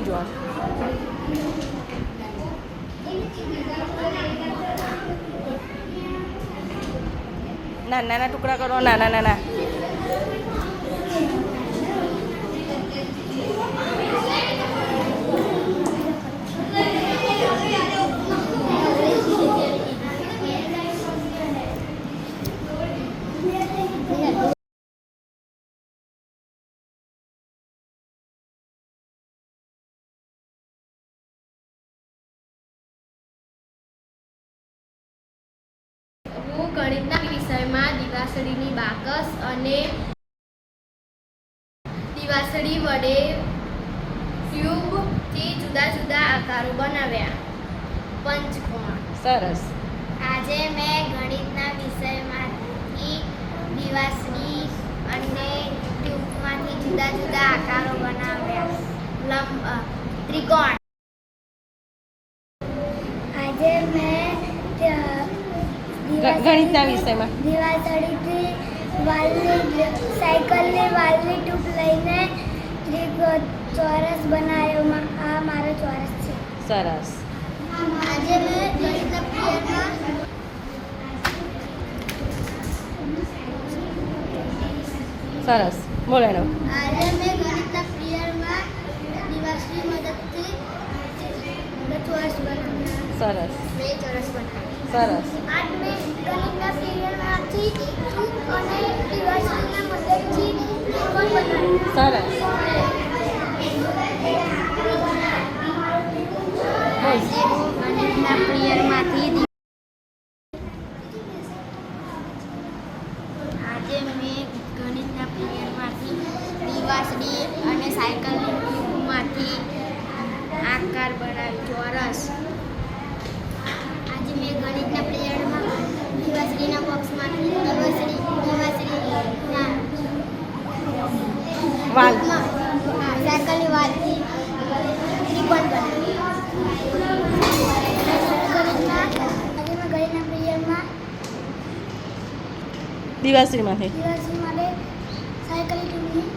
નહીં જોવા. નાના ટુકડા કરો, નાના નાના. હું ગણિતના વિષયમાં દિવાસળીની બાકસ અને દિવાસળી વડે ટ્યુબથી જુદા જુદા આકારો બનાવ્યા. પંચકોણ. સરસ. આજે મેં ગણિતના વિષયમાંથી દિવાસળી અને ટ્યુબમાંથી જુદા જુદા આકારો બનાવ્યા. ત્રિકોણ. આજે મેં ગણિતના વિષયમાં દિવાસળીથી સાયકલની વાલની ટ્યુબ લઈને ચોરસ બનાવ્યો. આ મારો ચોરસ છે. સરસ. આજે મેં ગણિતના પિરિયડમાં સરસ. બોલો એનો. આજે મેં ગણિતના પિરિયડમાં દિવાસળી મદદથી ચોરસ બનાવ્યા. સરસ. બે ચોરસ બનાવ્યા. સરસ. આજ મેં ગણિતના પિરિયડમાંથી ટ્યુબ અને દિવાસળીના મદદથી ત્રિકોણ બનાવ્યા. સરસ. આજે હું ગણિતના પિરિયડમાંથી દિવાસળી અને સાયકલની ટ્યુબમાંથી આકાર બનાવ્યો. ચોરસ. આજે મેં ગણિતના પિરિયડમાં દિવાસળીના બોક્સમાંથી દિવાસળીના વાલ. સાયકલની વાલથી ત્રિકોણ બનાવ્યો. આજે મેં ગણિતના પિરિયડમાં દિવાસળીમાંથી દિવાસળી માટે સાયકલની ટ્યુબની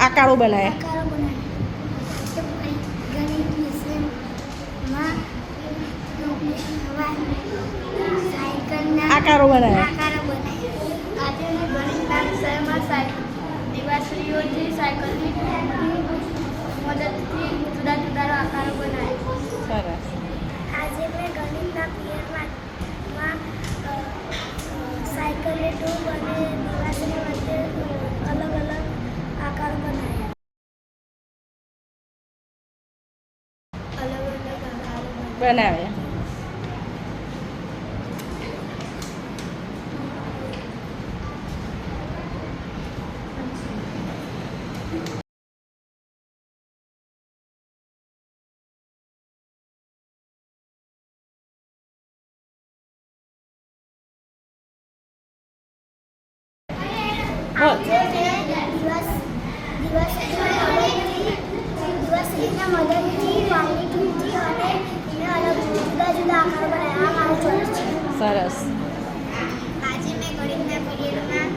આકારો બનાવ્યા. આકારો બનાવ્યા. ગણિત વિષયમાં સાયકલના આકારો બનાવ્યા. આકારો બનાવ્યા. આજે મેં ગણિતના વિષયમાં દિવાસળીઓથી સાયકલની મદદથી જુદા જુદા આકારો બનાવ્યા. સરસ. આજે મેં ગણિતના પિરિયડમાં સાયકલની ટ્યુબ અને દિવાસળી વચ્ચે અલગ અલગ આકારો બનાવ્યા. બનાવ્યા. દિવાસળીના મદદથી વાલની ટ્યુબથી અને અલગ જુદા જુદા આકારો બનાવ્યા. આ મારો ચોરસ છે. સરસ. આજે મેં ગણિતના પિરિયડમાં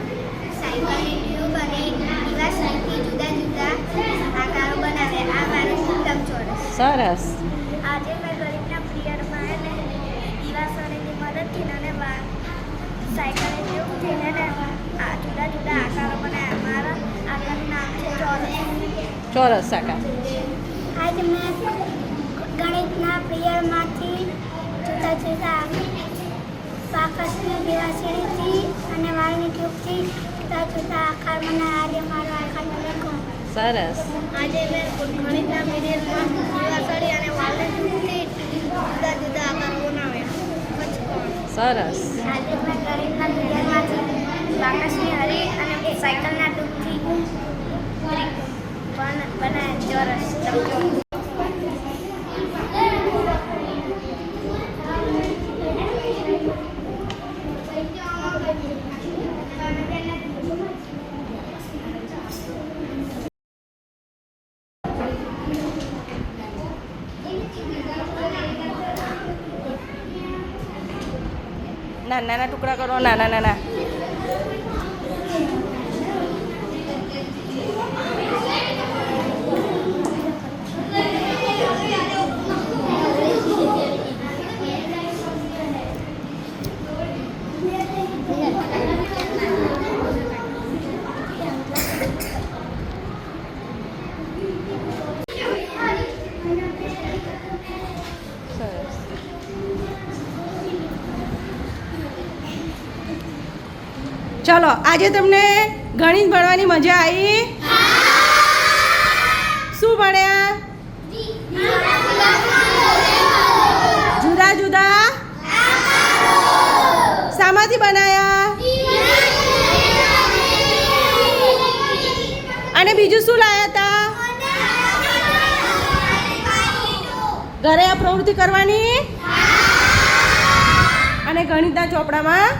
સાયકલની ટ્યુબ અને દિવાસળીથી જુદા જુદા આકારો બનાવ્યા. આ મારો ઉત્તમ ચોરસ. સરસ. આજે મેં ગણિતના પિરિયડમાં દિવાસળીની મદદથી અને સાયકલની ટ્યુબથી જુદા જુદા આકારો બનાવ્યા. મારા આકારનું નામ છે ચોરસ. ચોરસ આકાર. આજે મેં ગણિતના પિરિયડમાંથી જુદા જુદા બાકસની દિવાસળીથી અને વાલની ટ્યુબથી જુદા જુદા આકાર બનાવ્યા. આજે મારો આકારનો ત્રિકોણ. સરસ. આજે મેં ગણિતના પિરિયડમાં દિવાસળી અને વાલની ટ્યુબથી જુદા જુદા આકારો બનાવ્યા. પંચકોણ. સરસ. આજે મેં ગણિતના પિરિયડમાંથી બાકસની હરી અને સાયકલના ટ્યુબથી બનાવ્યા. ચોરસ. નાના ટુકડા કરો, નાના નાના. ચલો આજે તમને ગણિત ભણવાની મજા આવી? શું ભણ્યા? જુદા જુદા શામાંથી બનાયા? અને બીજું શું લાયા હતા? ઘરે આ પ્રવૃત્તિ કરવાની અને ગણિતના ચોપડામાં